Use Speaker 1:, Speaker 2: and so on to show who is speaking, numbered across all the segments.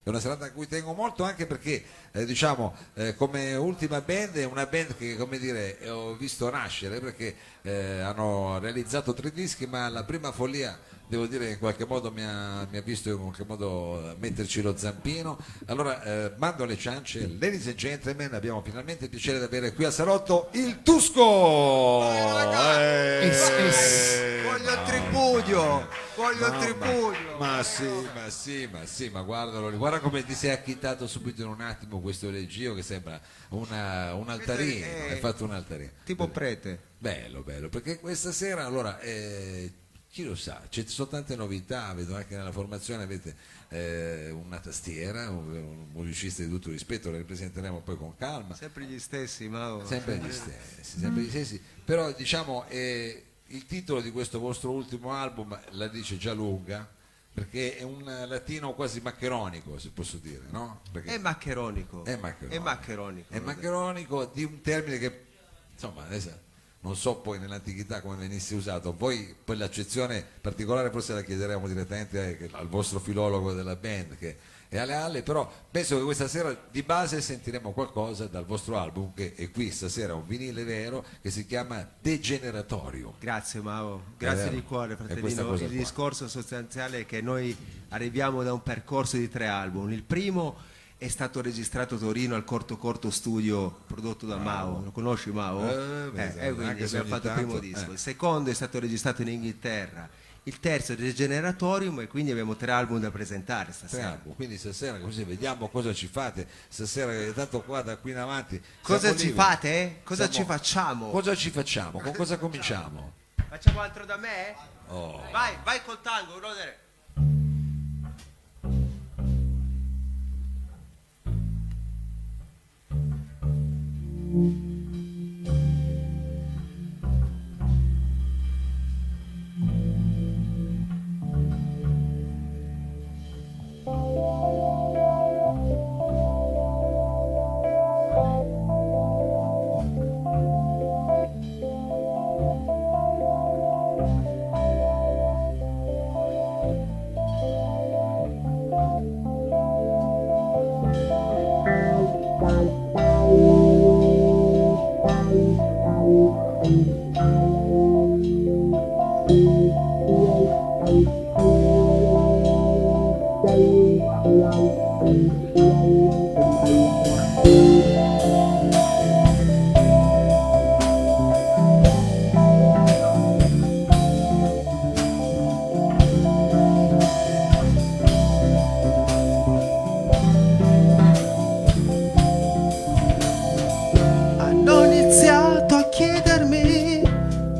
Speaker 1: una serata a cui tengo molto, anche perché diciamo come ultima band è una band che, come dire, ho visto nascere, perché hanno realizzato 3 dischi, ma la prima follia devo dire che in qualche modo mi ha visto in qualche modo metterci lo zampino. Allora mando le ciance, ladies and gentlemen, abbiamo finalmente il piacere di avere qui al salotto il Tusco.
Speaker 2: Voglio il tripudio, voglio il tripudio.
Speaker 1: Ma guardalo, guarda come ti sei acchittato subito in un attimo questo leggio che sembra un altarino, hai fatto un altarino.
Speaker 2: Tipo prete.
Speaker 1: Bello, perché questa sera allora chi lo sa, c'è sono tante novità, vedo anche nella formazione avete una tastiera, un musicista di tutto rispetto, lo ripresenteremo poi con calma.
Speaker 2: Sempre gli stessi, Mao.
Speaker 1: Sempre gli stessi, però diciamo il titolo di questo vostro ultimo album la dice già lunga, perché è un latino quasi maccheronico, se posso dire, no? Perché
Speaker 2: È maccheronico.
Speaker 1: è maccheronico di un termine che insomma adesso non so poi nell'antichità come venisse usato, poi l'accezione particolare forse la chiederemo direttamente al vostro filologo della band che è Ale Alle, però penso che questa sera di base sentiremo qualcosa dal vostro album, che è qui stasera, un vinile vero che si chiama Degeneratorium.
Speaker 2: Grazie Mao, grazie di cuore fratellino. Il discorso sostanziale è che noi arriviamo da un percorso di 3 album. Il primo è stato registrato a Torino al Corto Studio prodotto da Mao. Lo conosci Mao? Quindi abbiamo fatto il primo disco. Il secondo è stato registrato in Inghilterra. Il terzo è Degeneratorium, e quindi abbiamo 3 album da presentare stasera.
Speaker 1: Quindi stasera così vediamo cosa ci fate stasera, tanto qua da qui in avanti.
Speaker 2: Cosa ci fate? Ci facciamo?
Speaker 1: Cosa ci facciamo? Con cosa cominciamo?
Speaker 2: Facciamo altro da me?
Speaker 1: Oh.
Speaker 2: Vai col tango, brother.
Speaker 3: Hanno iniziato a chiedermi,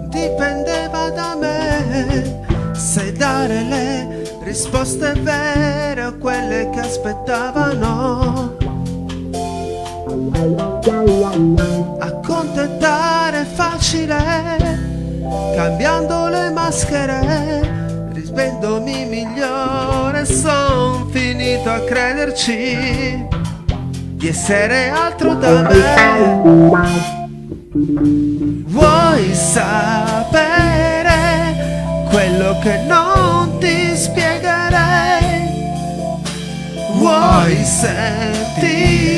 Speaker 3: dipendeva da me, se dare le risposte vere o quelle che aspettavano. Accontentare è facile, cambiando le maschere, risvendomi migliore, son finito a crederci di essere altro da me. Vuoi sapere quello che non ti spiegherei? Vuoi sentire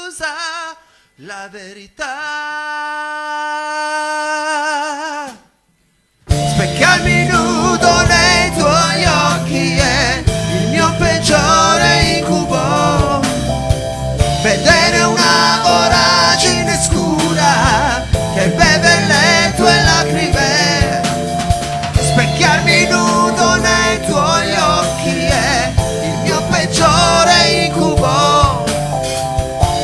Speaker 3: scusa, la verità. Specchiarmi nudo nei tuoi occhi è il mio peggiore incubo. Vedere una voragine scura che beve le tue lacrime. Specchiarmi nudo nei tuoi occhi è il mio peggiore incubo.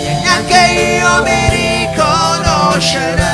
Speaker 3: E neanche io mi riconoscerei.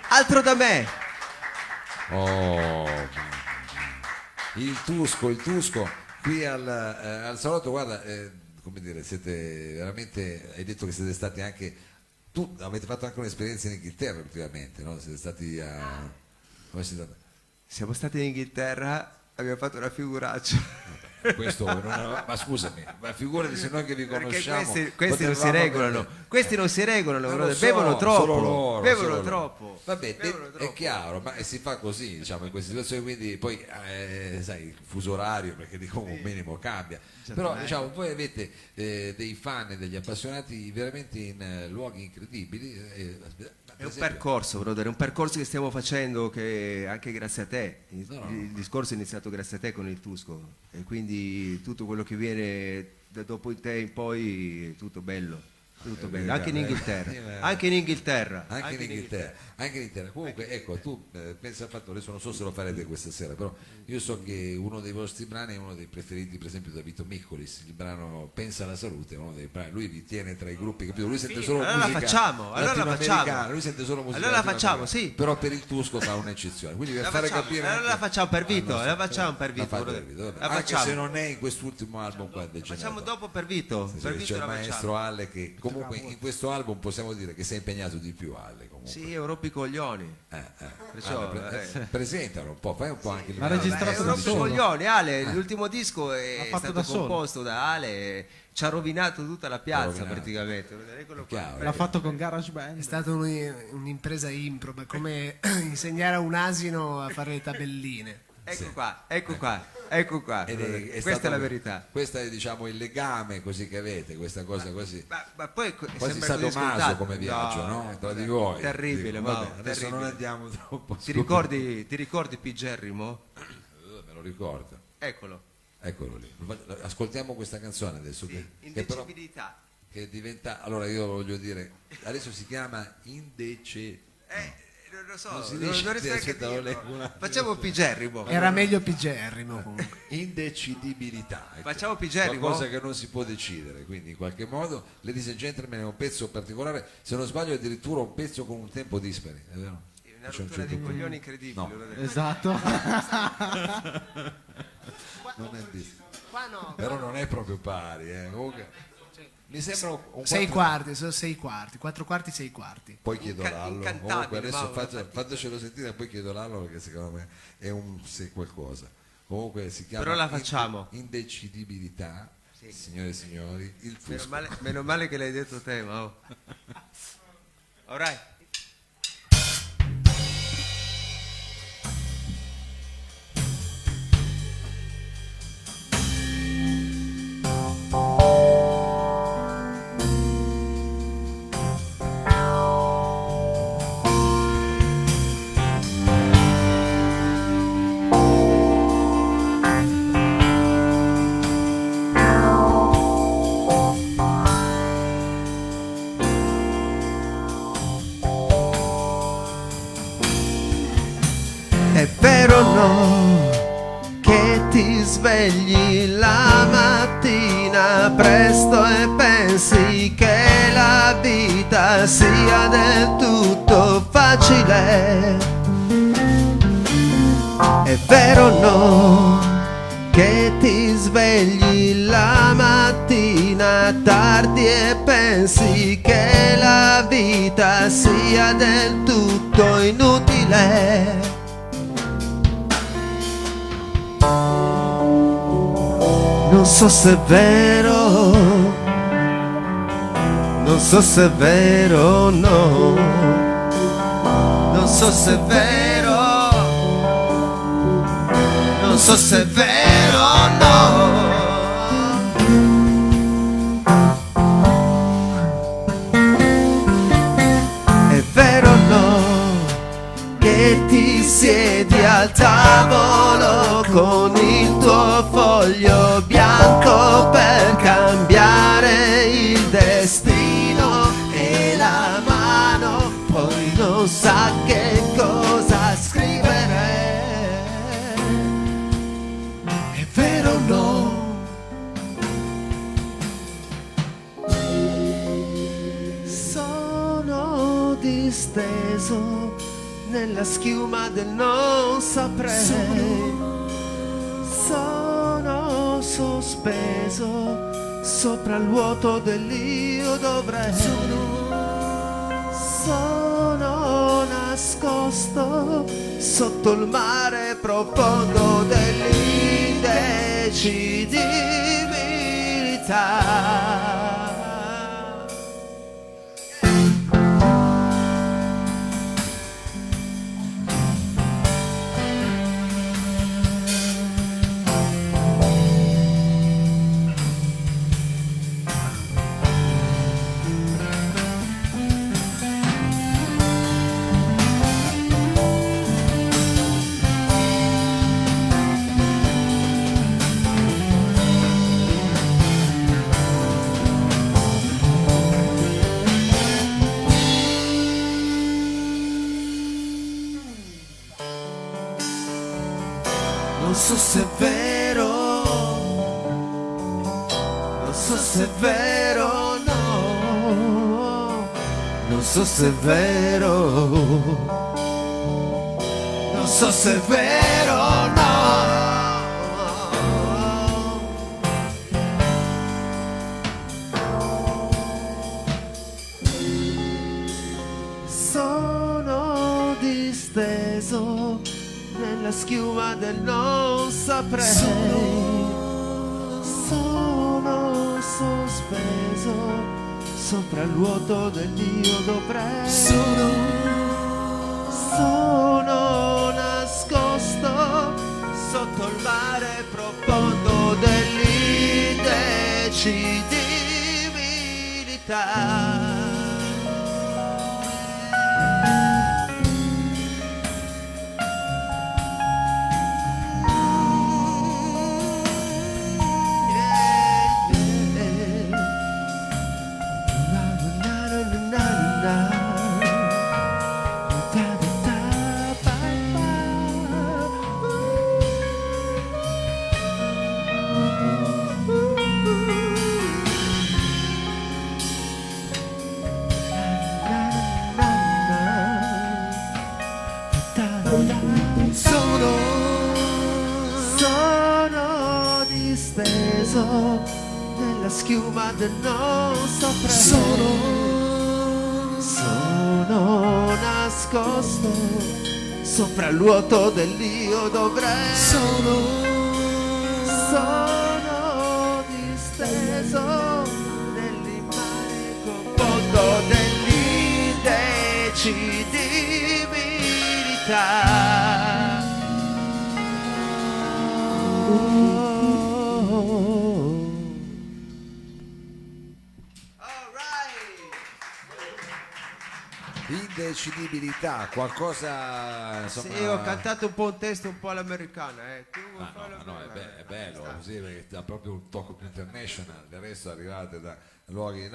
Speaker 3: Altro da me.
Speaker 1: Oh, il Tusco qui al salotto, guarda, come dire, siete veramente, hai detto che siete stati anche, tu avete fatto anche un'esperienza in Inghilterra ultimamente, no? Siete stati a... come siete andati?
Speaker 2: Siamo stati in Inghilterra, abbiamo fatto una figuraccia.
Speaker 1: Questo non è, ma scusami, ma figurati se noi che vi conosciamo.
Speaker 2: Perché questi non si regolano, questi non si regolano,
Speaker 1: so,
Speaker 2: bevono troppo,
Speaker 1: solo loro,
Speaker 2: bevono
Speaker 1: solo
Speaker 2: troppo.
Speaker 1: Loro. Vabbè,
Speaker 2: bevono
Speaker 1: è
Speaker 2: troppo.
Speaker 1: chiaro, ma si fa così, diciamo, in queste situazioni, quindi poi sai, il fuso orario, perché dico un minimo cambia. Però diciamo, voi avete dei fan e degli appassionati veramente in luoghi incredibili.
Speaker 2: È un percorso, brother, è un percorso che stiamo facendo che anche grazie a te. Il discorso è iniziato grazie a te con il Tusco e quindi tutto quello che viene da dopo te in poi è tutto bello. Tutto bello, anche in Inghilterra, anche in Inghilterra.
Speaker 1: Comunque ecco, tu pensa al fatto, adesso non so se lo farete questa sera, però io so che uno dei vostri brani è uno dei preferiti, per esempio, da Vito Miccolis, il brano Pensa alla salute, uno dei brani, lui vi tiene tra i gruppi, capito? Lui sente solo
Speaker 2: allora
Speaker 1: musica
Speaker 2: la facciamo,
Speaker 1: lui sente solo musica
Speaker 2: allora la facciamo, sì.
Speaker 1: Però per il Tusco fa un'eccezione, quindi per
Speaker 2: La
Speaker 1: fare
Speaker 2: facciamo,
Speaker 1: capire
Speaker 2: allora la facciamo per Vito, la facciamo per Vito,
Speaker 1: vabbè.
Speaker 2: la
Speaker 1: Anche
Speaker 2: facciamo.
Speaker 1: se non è in quest'ultimo album qua del
Speaker 2: Facciamo
Speaker 1: Generato.
Speaker 2: dopo per Vito, per Vito
Speaker 1: C'è il
Speaker 2: la
Speaker 1: maestro
Speaker 2: facciamo.
Speaker 1: Alle che comunque in questo album possiamo dire che si è impegnato di più, Alle, comunque.
Speaker 2: Sì, io rompo i coglioni. Perciò,
Speaker 1: presentalo un po', fai un po' anche il
Speaker 4: Ma registrato da
Speaker 2: rompo i
Speaker 4: solo.
Speaker 2: coglioni, Ale, l'ultimo disco è
Speaker 4: fatto
Speaker 2: stato
Speaker 4: da solo.
Speaker 2: composto da Ale, ci ha rovinato tutta la piazza
Speaker 1: rovinato.
Speaker 2: praticamente. Eccolo qua.
Speaker 1: Chiaro,
Speaker 4: L'ha fatto con GarageBand.
Speaker 5: È stata un'impresa improba, come insegnare a un asino a fare le tabelline.
Speaker 2: Ecco qua, ecco qua, ecco qua. Questa
Speaker 1: stato-
Speaker 2: è la verità.
Speaker 1: Questo è, diciamo, il legame così che avete, questa cosa così.
Speaker 2: Ma poi
Speaker 1: Quasi
Speaker 2: sembra così
Speaker 1: sadomaso
Speaker 2: scontato.
Speaker 1: come viaggio, no? Tra di voi.
Speaker 2: Terribile,
Speaker 1: Dico,
Speaker 2: Mao,
Speaker 1: vabbè, adesso
Speaker 2: terribile.
Speaker 1: non andiamo troppo.
Speaker 2: Ti ricordi Pigerrimo?
Speaker 1: Me lo ricordo.
Speaker 2: Eccolo.
Speaker 1: Eccolo lì. Ascoltiamo questa canzone adesso
Speaker 2: Sì,
Speaker 1: che però
Speaker 2: indecibilità.
Speaker 1: che diventa, allora io voglio dire, adesso si chiama
Speaker 2: Non lo so,
Speaker 1: Non si
Speaker 2: non
Speaker 1: dice,
Speaker 2: riesco neanche a
Speaker 1: aspetta, lo
Speaker 2: dirlo.
Speaker 1: leggo una-
Speaker 2: Facciamo Pigerrimo.
Speaker 5: Era meglio pigerrimo comunque.
Speaker 1: indecidibilità. Ecco.
Speaker 2: Facciamo Pigerrimo?
Speaker 1: Qualcosa che non si può decidere, quindi in qualche modo Ladies and Gentlemen è un pezzo particolare, se non sbaglio è addirittura un pezzo con un tempo dispari, è vero?
Speaker 2: Una rottura dei coglioni incredibile.
Speaker 1: No.
Speaker 2: lo devo-
Speaker 4: Esatto.
Speaker 1: Non è dispari.
Speaker 5: Qua no.
Speaker 1: Però non è proprio pari, comunque mi sembra un
Speaker 5: 6
Speaker 1: quattro-
Speaker 5: quarti, sono 6 quarti, 4 quarti, 6 quarti.
Speaker 1: Poi chiedo Lallo,
Speaker 2: incantabile,
Speaker 1: comunque adesso
Speaker 2: Mauro,
Speaker 1: fatecelo sentire e poi chiedo Lallo perché secondo me è un se qualcosa. Comunque si chiama
Speaker 2: Però la facciamo.
Speaker 1: Indecidibilità, signore e signori, il Fusco.
Speaker 2: Meno male che l'hai detto te, Mao. Alright.
Speaker 3: È vero o no che ti svegli la mattina presto e pensi che la vita sia del tutto facile? È vero o no che ti svegli la mattina tardi e pensi che la vita sia del tutto inutile. Non so se è vero, non so se è vero o no, non so se è vero, non so se è vero o no. È vero o no che ti siedi al tavolo con il tuo foglio bianco per cambiare il destino e la mano poi non sa che cosa scrivere. È vero o no? Sono disteso nella schiuma del non saprei. Sono sospeso sopra il vuoto dell'io dovrei. Sono nascosto sotto il mare profondo dell'indecidibilità. Non so se è vero, non so se è vero o no, non so se è vero, non so se è vero o no. Sono disteso nella schiuma del non saprei. Sono sospeso sopra il vuoto dell'io dovrei. Sono nascosto sotto il mare profondo dell'indecidibilità. Sono disteso nella schiuma del non saprei. Sono nascosto sopra il vuoto dell'io dovrei. Sono disteso nell'immane confondo dell'indecidibilità.
Speaker 1: Indecidibilità, qualcosa insomma...
Speaker 2: Sì, ho cantato un po' un testo un po' all'americana, Tu vuoi
Speaker 1: Ah,
Speaker 2: farlo
Speaker 1: no,
Speaker 2: bene?
Speaker 1: è bello così perché ha proprio un tocco più international, del resto arrivate da luoghi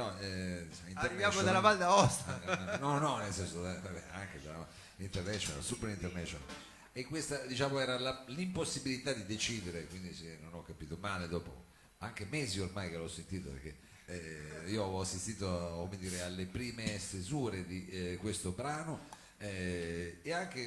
Speaker 2: Arriviamo dalla Val d'Aosta.
Speaker 1: no, nel senso vabbè, anche da international, super international. E questa diciamo era l'impossibilità di decidere, quindi se non ho capito male, dopo anche mesi ormai che l'ho sentito, perché io ho assistito come dire, alle prime stesure di questo brano, E anche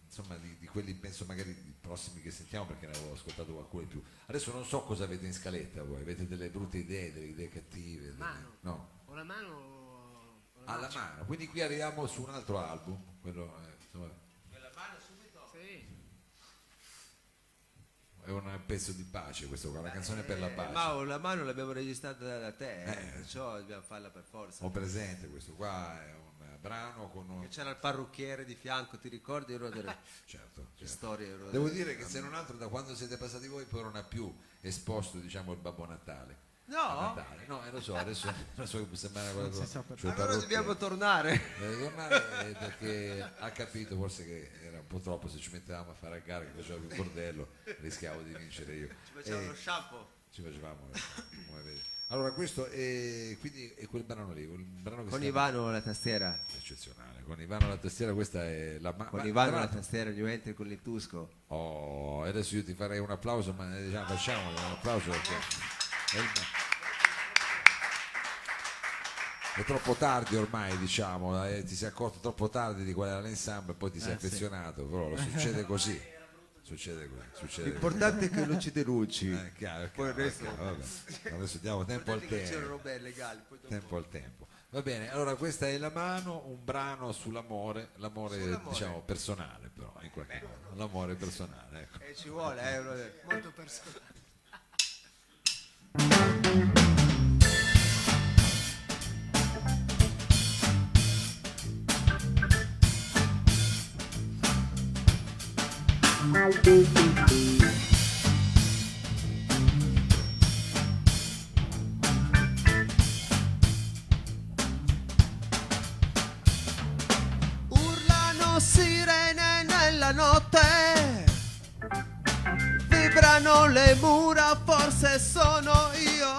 Speaker 1: insomma di quelli penso magari i prossimi che sentiamo, perché ne avevo ascoltato qualcuno di più. Adesso non so cosa avete in scaletta voi, avete delle brutte idee, delle idee cattive?
Speaker 5: Mano.
Speaker 1: No.
Speaker 5: O la mano o la
Speaker 1: Alla mano, quindi qui arriviamo su un altro album, quello insomma,
Speaker 2: Quella mano subito?
Speaker 5: Sì.
Speaker 1: è un pezzo di pace questo qua, una canzone per la pace.
Speaker 2: Ma la mano l'abbiamo registrata da te, perciò dobbiamo farla per forza.
Speaker 1: Ho presente, questo qua è un brano con un...
Speaker 2: C'era il parrucchiere di fianco, ti ricordi? Una delle
Speaker 1: certo.
Speaker 2: storie.
Speaker 1: Devo dire che se non altro da quando siete passati voi poi non ha più esposto, diciamo, il Babbo Natale.
Speaker 2: No?
Speaker 1: A Natale. No, lo so, adesso non so che può sembrare qualcosa.
Speaker 2: Allora dobbiamo tornare.
Speaker 1: Deve tornare perché ha capito forse che era un po' troppo, se ci mettevamo a fare a gara che faceva il bordello rischiavo di vincere io.
Speaker 2: Ci facevamo lo shampoo.
Speaker 1: Ci facevamo, come vedi. Allora questo è, quindi è quel brano lì, quel brano che
Speaker 2: Con
Speaker 1: si chiama-
Speaker 2: Ivano la tastiera.
Speaker 1: eccezionale, con Ivano la tastiera, questa è la
Speaker 2: Con
Speaker 1: ma
Speaker 2: Ivano
Speaker 1: tra
Speaker 2: la
Speaker 1: l'altro-
Speaker 2: tastiera, gli entri con l'Itusco.
Speaker 1: Oh, adesso io ti farei un applauso, ma diciamo, facciamo un applauso perché è troppo tardi ormai, diciamo, ti sei accorto troppo tardi di qual era l'ensemble, poi ti sei affezionato, però succede così. Succede così.
Speaker 2: L'importante è che non ci denunci.
Speaker 1: Chiaro,
Speaker 2: Poi il resto-
Speaker 1: vabbè. Adesso diamo tempo al
Speaker 2: C'erano
Speaker 1: tempo.
Speaker 2: robe legali. Poi dopo...
Speaker 1: Tempo al tempo. Va bene, allora questa è La Mano, un brano sull'amore, l'amore diciamo personale però, in qualche modo, l'amore personale, ecco.
Speaker 2: ci vuole,
Speaker 5: Molto personale.
Speaker 3: Urlano sirene nella notte, vibrano le mura, forse sono io.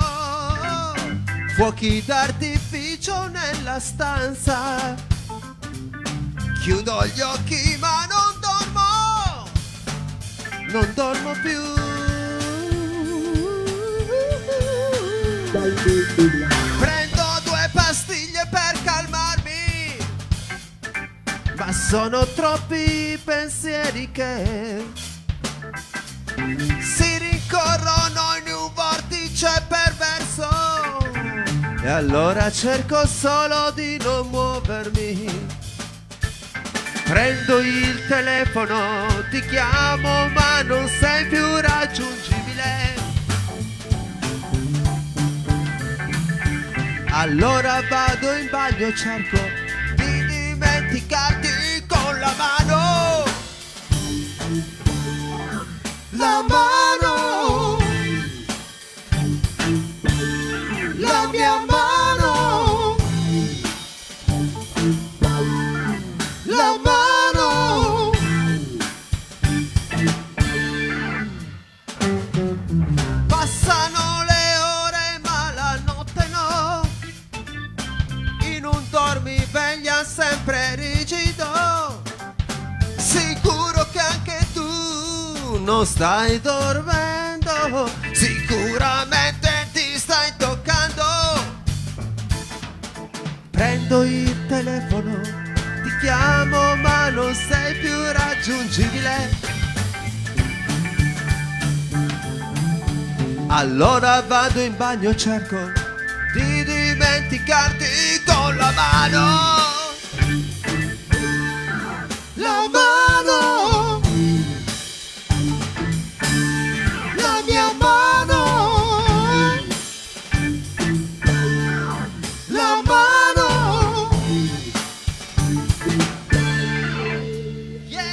Speaker 3: Fuochi d'artificio nella stanza, chiudo gli occhi ma non dormo più. Prendo 2 pastiglie per calmarmi, ma sono troppi i pensieri che si rincorrono in un vortice perverso. E allora cerco solo di non muovermi. Prendo il telefono, ti chiamo ma non sei più raggiungibile. Allora vado in bagno e cerco di dimenticarti con la mano. La mano, la mia mano, la mano. Passano le ore ma la notte no, in un dormiveglia sempre rigido. Sicuro che anche tu non stai dormendo, sicuramente ti stai toccando. Prendo il telefono, ti chiamo ma non sei più raggiungibile. Allora vado in bagno e cerco di dimenticarti con la mano. La mano, la mia mano, la mano. Yeah,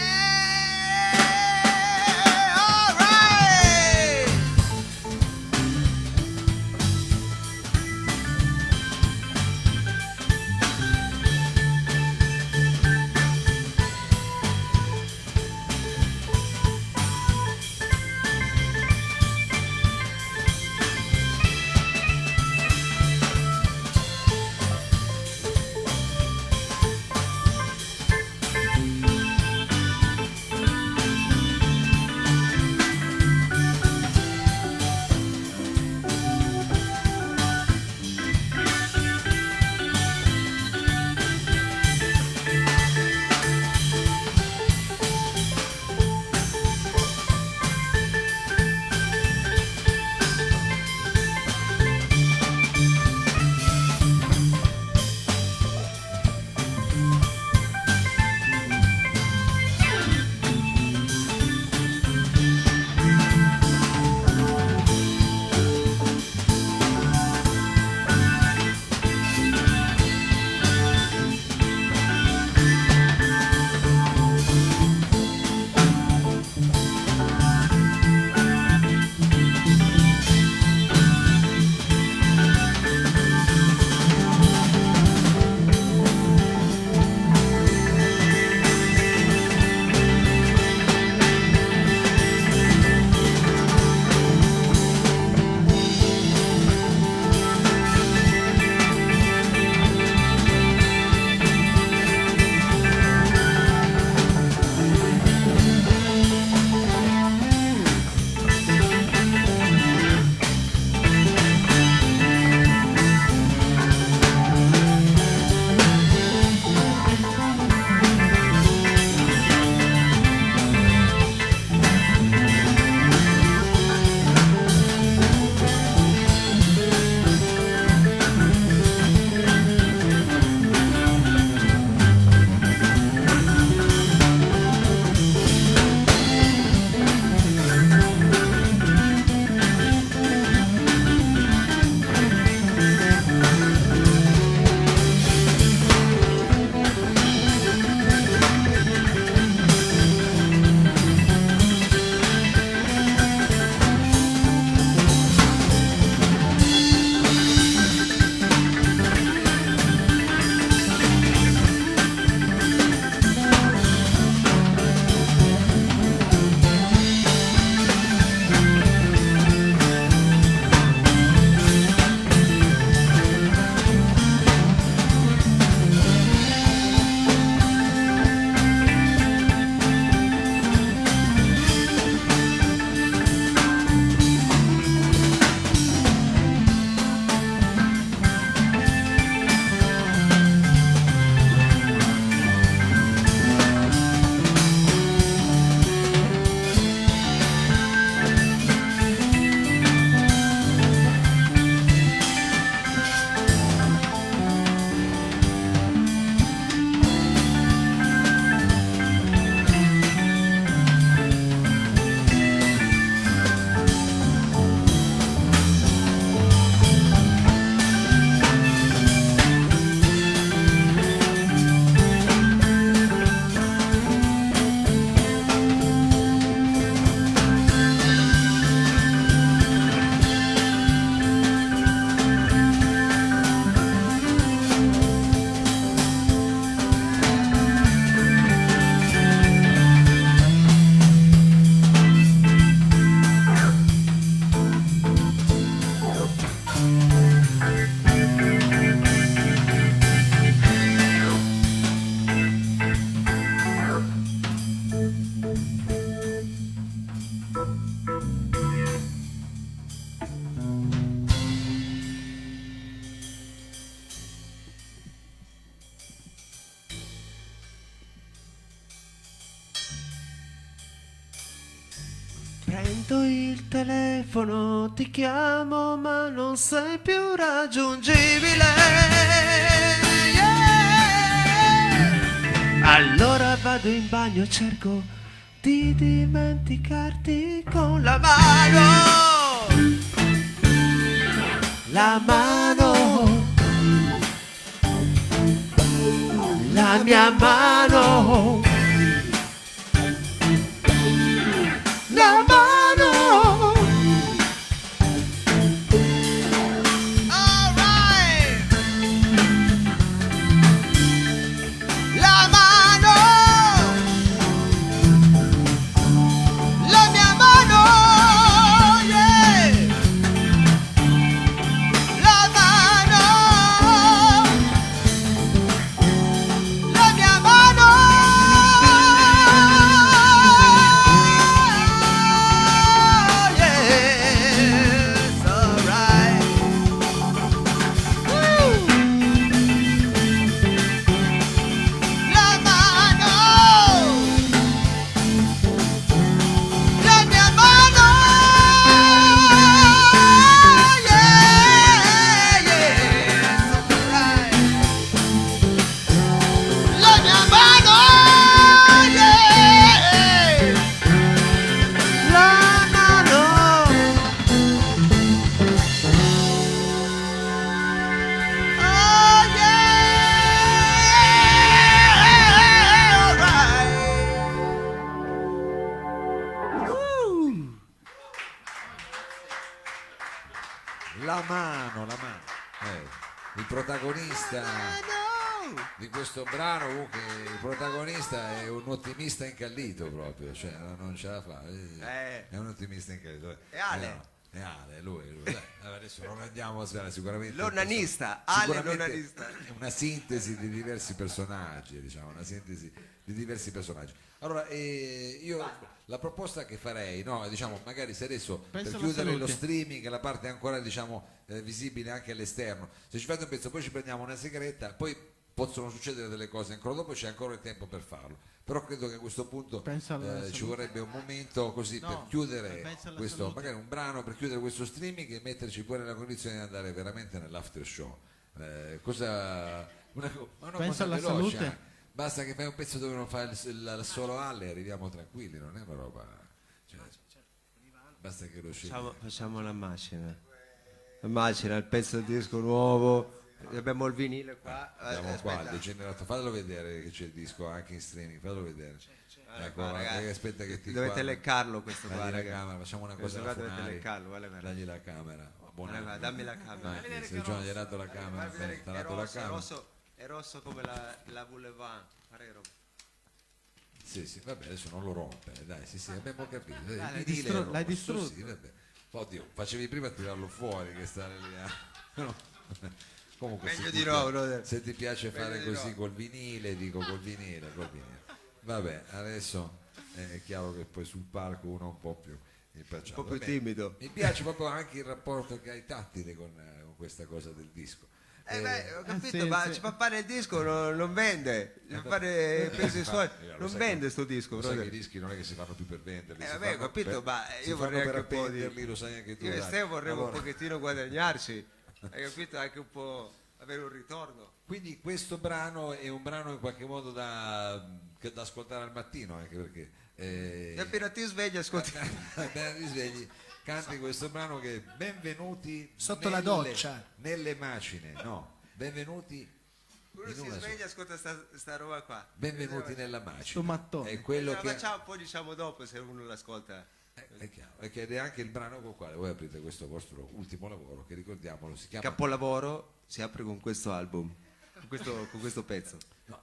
Speaker 3: all right. Prendo il telefono, ti chiamo ma non sei più raggiungibile. Allora vado in bagno, cerco di dimenticarti con la mano. La mano, la mia mano, la mano. All right. La mano, la mia mano, yeah. La mano, la mia mano, yes, all right. Woo. La mano, la mia mano, yeah, yes, all right. La mia mano, yeah. La mano. Oh, yeah. All right. Woo.
Speaker 1: La mano, la mano. Il protagonista di questo brano, comunque, il protagonista è un ottimista incallito proprio, cioè non ce la fa. È un ottimista incallito.
Speaker 3: È Ale.
Speaker 1: È Ale, lui. Dai, adesso non andiamo a svelare sicuramente.
Speaker 3: L'onanista, Ale
Speaker 1: Sicuramente
Speaker 3: l'onanista.
Speaker 1: è una sintesi di diversi personaggi, diciamo, una sintesi di diversi personaggi. Allora, io la proposta che farei, no, diciamo, magari se adesso
Speaker 4: Pensa
Speaker 1: per
Speaker 4: alla
Speaker 1: chiudere lo
Speaker 4: salute.
Speaker 1: streaming, la parte ancora, diciamo, visibile anche all'esterno, se ci fate un pezzo, poi ci prendiamo una sigaretta, poi possono succedere delle cose ancora dopo, c'è ancora il tempo per farlo. Però credo che a questo punto
Speaker 4: Pensa alla
Speaker 1: ci
Speaker 4: salute.
Speaker 1: vorrebbe un momento così per
Speaker 4: No,
Speaker 1: chiudere
Speaker 4: pensa alla
Speaker 1: questo,
Speaker 4: salute.
Speaker 1: magari un brano per chiudere questo streaming e metterci poi nella condizione di andare veramente nell'after show. Una
Speaker 4: Pensa
Speaker 1: cosa
Speaker 4: alla
Speaker 1: veloce,
Speaker 4: salute.
Speaker 1: basta che fai un pezzo dove non fai il solo alle e arriviamo tranquilli, non è una roba, cioè, basta che lo scegli.
Speaker 3: Facciamo la macina. La macina, il pezzo del disco nuovo. Abbiamo il vinile qua.
Speaker 1: Andiamo qua,
Speaker 3: Aspetta.
Speaker 1: degenerato, fallo vedere che c'è il disco anche in streaming, fallo vedere. Ecco,
Speaker 3: qua, ragazzi.
Speaker 1: aspetta che ti
Speaker 3: Dovete
Speaker 1: qua-
Speaker 3: leccarlo questo
Speaker 1: dagli
Speaker 3: qua,
Speaker 1: la
Speaker 3: ragazzi.
Speaker 1: camera, facciamo una
Speaker 3: Questo
Speaker 1: cosa
Speaker 3: qua
Speaker 1: alla
Speaker 3: dovete
Speaker 1: Funari,
Speaker 3: leccarlo, guarda.
Speaker 1: dagli la camera. Buon
Speaker 3: Guarda,
Speaker 1: anno.
Speaker 3: dammi la camera.
Speaker 1: Dai, se Giovanni gli ha dato la camera, ti ha dato la camera.
Speaker 3: È rosso come la Boulevard. Pare rosso.
Speaker 1: Sì, vabbè, adesso non lo rompe, dai, sì, abbiamo capito. Il
Speaker 4: l'hai
Speaker 1: vinile
Speaker 4: distru-
Speaker 1: è
Speaker 4: l'hai
Speaker 1: rosso,
Speaker 4: distrutto.
Speaker 1: sì, vabbè. Oddio, facevi prima a tirarlo fuori che stare lì. No. Comunque,
Speaker 3: Meglio
Speaker 1: se
Speaker 3: di
Speaker 1: ti
Speaker 3: no,
Speaker 1: pia-
Speaker 3: brother.
Speaker 1: se ti piace fare
Speaker 3: Meglio di
Speaker 1: così
Speaker 3: no.
Speaker 1: col vinile, dico col vinile. Vabbè, adesso è chiaro che poi sul palco uno è un po' più impacciato.
Speaker 3: Un po' più
Speaker 1: Vabbè,
Speaker 3: timido.
Speaker 1: Mi piace proprio anche il rapporto che hai tattile con questa cosa del disco.
Speaker 3: Ho capito,
Speaker 4: sì,
Speaker 3: ma
Speaker 4: sì.
Speaker 3: ci fa fare il disco, non vende. Ci fa fare pezzi suoi.
Speaker 1: Lo
Speaker 3: Non
Speaker 1: sai
Speaker 3: vende
Speaker 1: che-
Speaker 3: sto disco,
Speaker 1: lo sai che
Speaker 3: brother.
Speaker 1: i dischi non è che si fanno più per venderli, si
Speaker 3: Vabbè, ho
Speaker 1: fanno
Speaker 3: capito,
Speaker 1: per-
Speaker 3: ma
Speaker 1: si
Speaker 3: io
Speaker 1: fanno
Speaker 3: vorrei
Speaker 1: per
Speaker 3: anche un po' di...
Speaker 1: appenderli, lo sai anche tu.
Speaker 3: Io e
Speaker 1: dai.
Speaker 3: Stefano vorremmo
Speaker 1: Allora,
Speaker 3: un pochettino guadagnarci. Hai capito? Anche un po' avere un ritorno.
Speaker 1: quindi questo brano è un brano in qualche modo da ascoltare al mattino, anche perché
Speaker 3: E appena ti svegli ascolti.
Speaker 1: appena ti svegli canti questo brano che è Benvenuti
Speaker 5: Sotto la doccia.
Speaker 1: nelle macine, no, benvenuti
Speaker 3: Uno
Speaker 1: in
Speaker 3: si
Speaker 1: una
Speaker 3: sveglia e ascolta sta roba qua.
Speaker 1: benvenuti nella macina.
Speaker 4: Sto mattone.
Speaker 1: È quello
Speaker 3: La
Speaker 1: che
Speaker 3: facciamo poi diciamo dopo se uno l'ascolta.
Speaker 1: è chiaro, perché ed è anche il brano con il quale voi aprite questo vostro ultimo lavoro che ricordiamolo si chiama
Speaker 3: Capolavoro si apre con questo album. Con questo pezzo.
Speaker 1: no,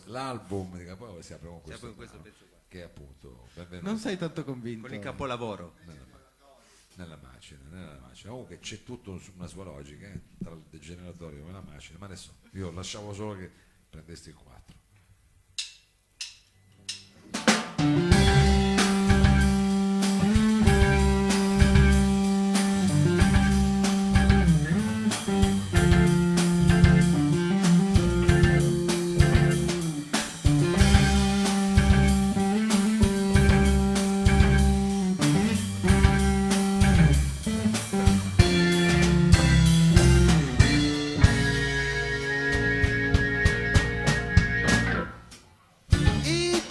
Speaker 1: l'album di Capolavoro si apre con
Speaker 3: Si apre
Speaker 1: questo,
Speaker 3: con questo
Speaker 1: brano,
Speaker 3: pezzo qua.
Speaker 1: che è appunto benvenuti
Speaker 4: Non sei tanto convinto.
Speaker 3: Con il capolavoro.
Speaker 1: nella macina. Comunque c'è tutto una sua logica tra il degeneratorio e la macina, ma adesso io lasciavo solo che prendesti il 4.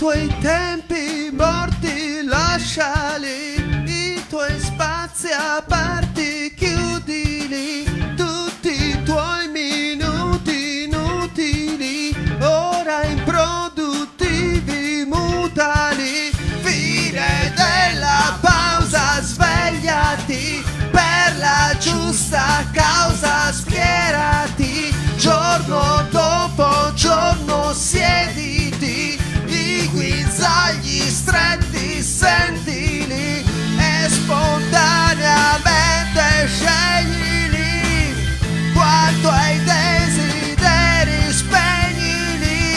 Speaker 3: tuoi tempi morti lasciali, i tuoi spazi aperti chiudili, tutti i tuoi minuti inutili, ora improduttivi mutali. Fine della pausa, svegliati, per la giusta causa schierati, giorno dopo giorno siediti, i guinzagli stretti sentili e spontaneamente sceglili, quanto ai desideri spegnili.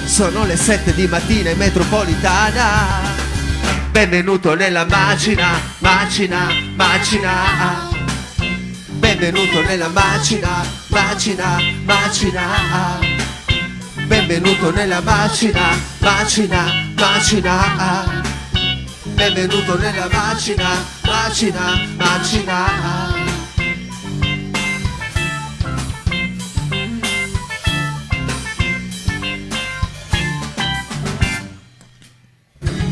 Speaker 3: Sono le 7 di mattina in metropolitana, benvenuto nella macina, macina, macina. Benvenuto nella macina, macina, macina. Benvenuto nella macina, macina, macina. Benvenuto nella macina, macina, macina.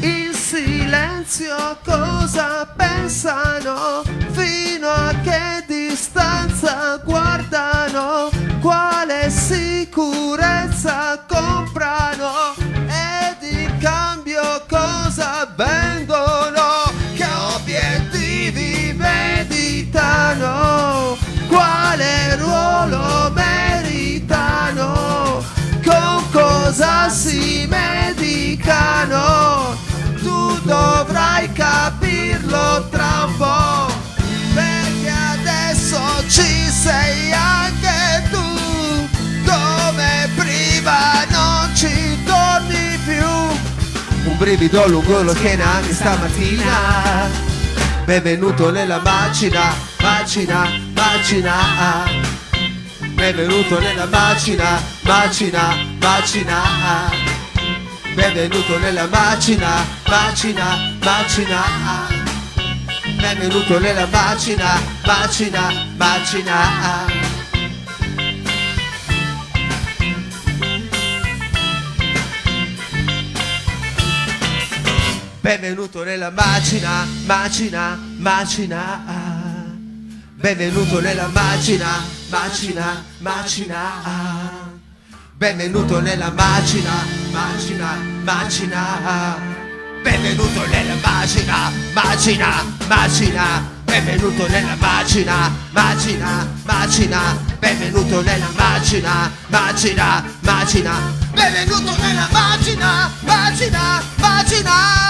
Speaker 3: In silenzio cosa pensano, fino a che distanza guardano, quale sicurezza comprano ed in cambio cosa vendono, che obiettivi meditano, quale ruolo meritano, con cosa si medicano. Tu dovrai capirlo tra un po', perché adesso ci sei anche tu, come prima non ci torni più. Un brivido lungo lo schiena anche stamattina, benvenuto nella macina, macina, macina. Benvenuto nella macina, macina, macina. Benvenuto nella macina, macina, macina. Benvenuto nella macina, macina, macina. Benvenuto nella macina, macina, macina. Benvenuto nella macina, macina, macina. Benvenuto nella macina, macina, macina. Benvenuto nella macina, macina, macina. Benvenuto nella macina, macina, macina. Benvenuto nella macina, macina, macina. Benvenuto nella macina, macina, macina.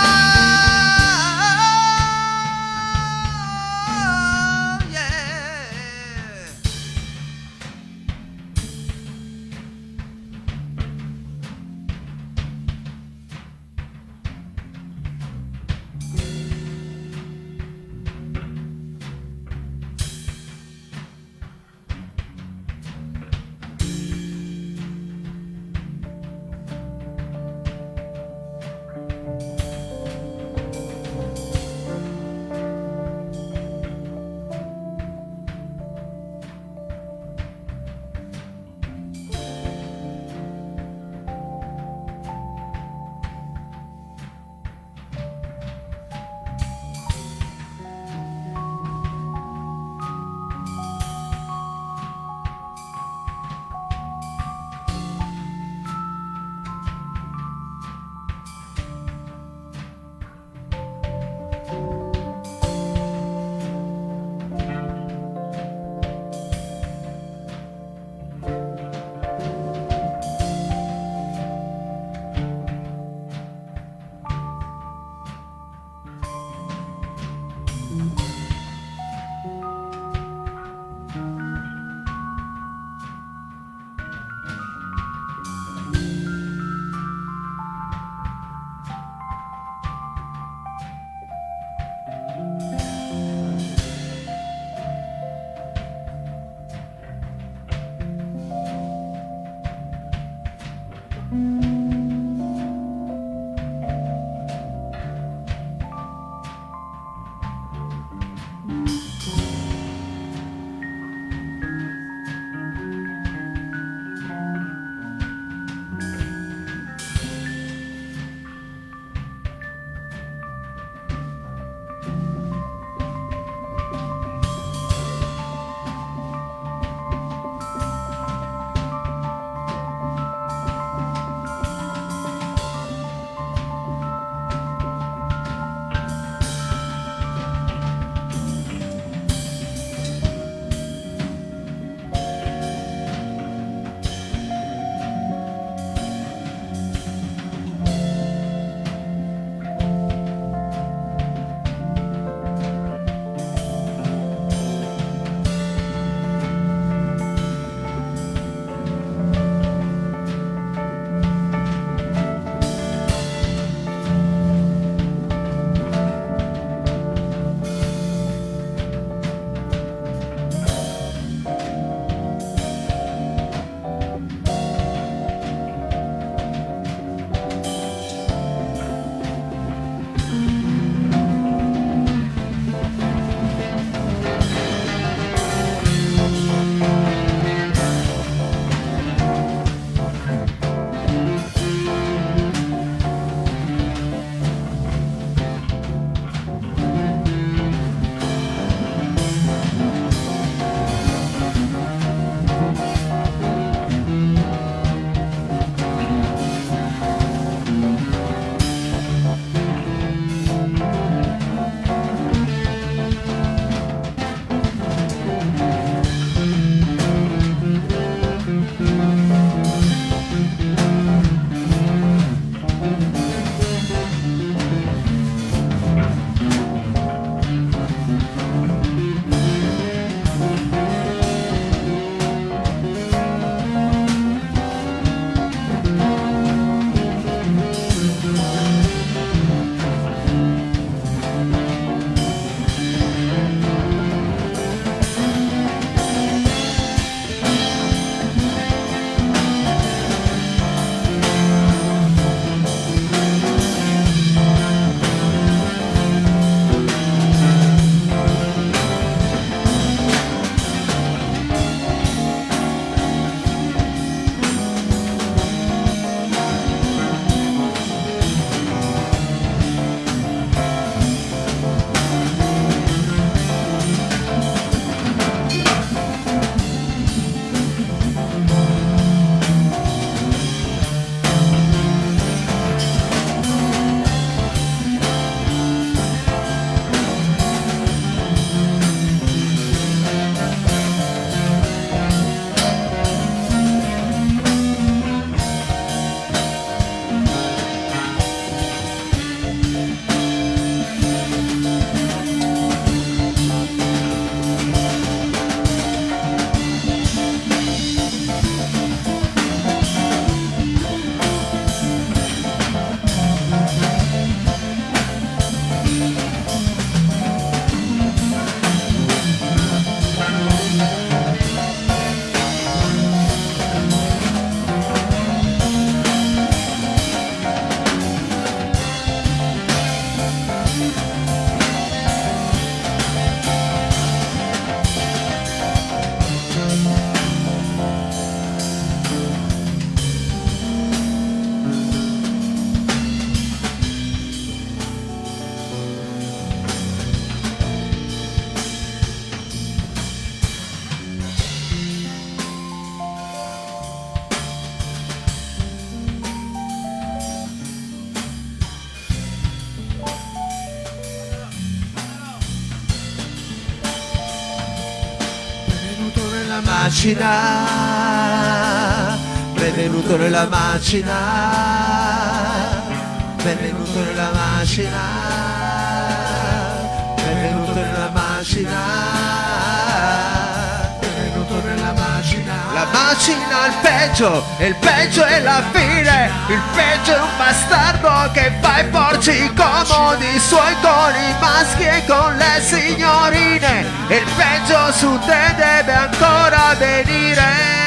Speaker 3: macina, benvenuto nella macina, benvenuto nella macina, benvenuto nella macina, benvenuto nella macina. La macina è il peggio è la fine, il peggio è un bastardo che fa i porci comodi suoi con i maschi e con le signorine, e il peggio su te deve ancora venire.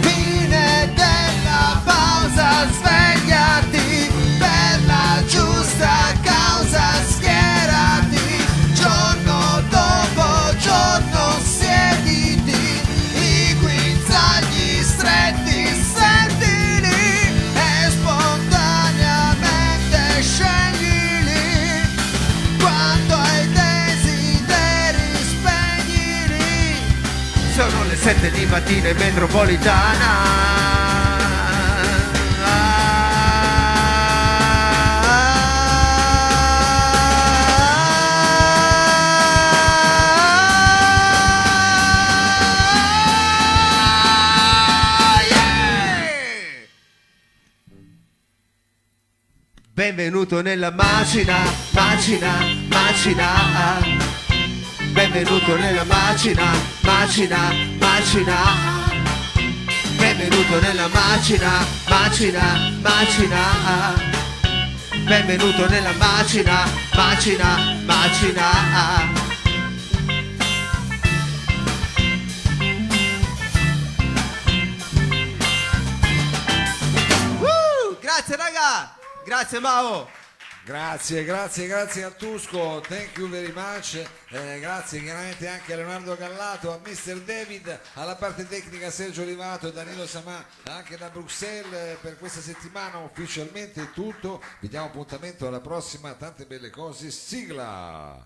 Speaker 3: Fine della pausa, svegliati, per la giusta causa schierati, giorno dopo giorno siediti, i guinzagli stretti sentili e spontaneamente sceglili, quando hai desideri spegnili. Sono le 7 di mattina in metropolitana. Benvenuto nella macina, macina, macina. Benvenuto nella macina, macina, macina. Benvenuto nella macina, macina, macina. Benvenuto nella macina, macina, macina. Grazie raga, grazie Mao.
Speaker 1: Grazie a Tusco, thank you very much, grazie chiaramente anche a Leonardo Gallato, a Mr. David, alla parte tecnica Sergio Olivato e Danilo Samà, anche da Bruxelles. Per questa settimana ufficialmente è tutto, vi diamo appuntamento alla prossima, tante belle cose, sigla!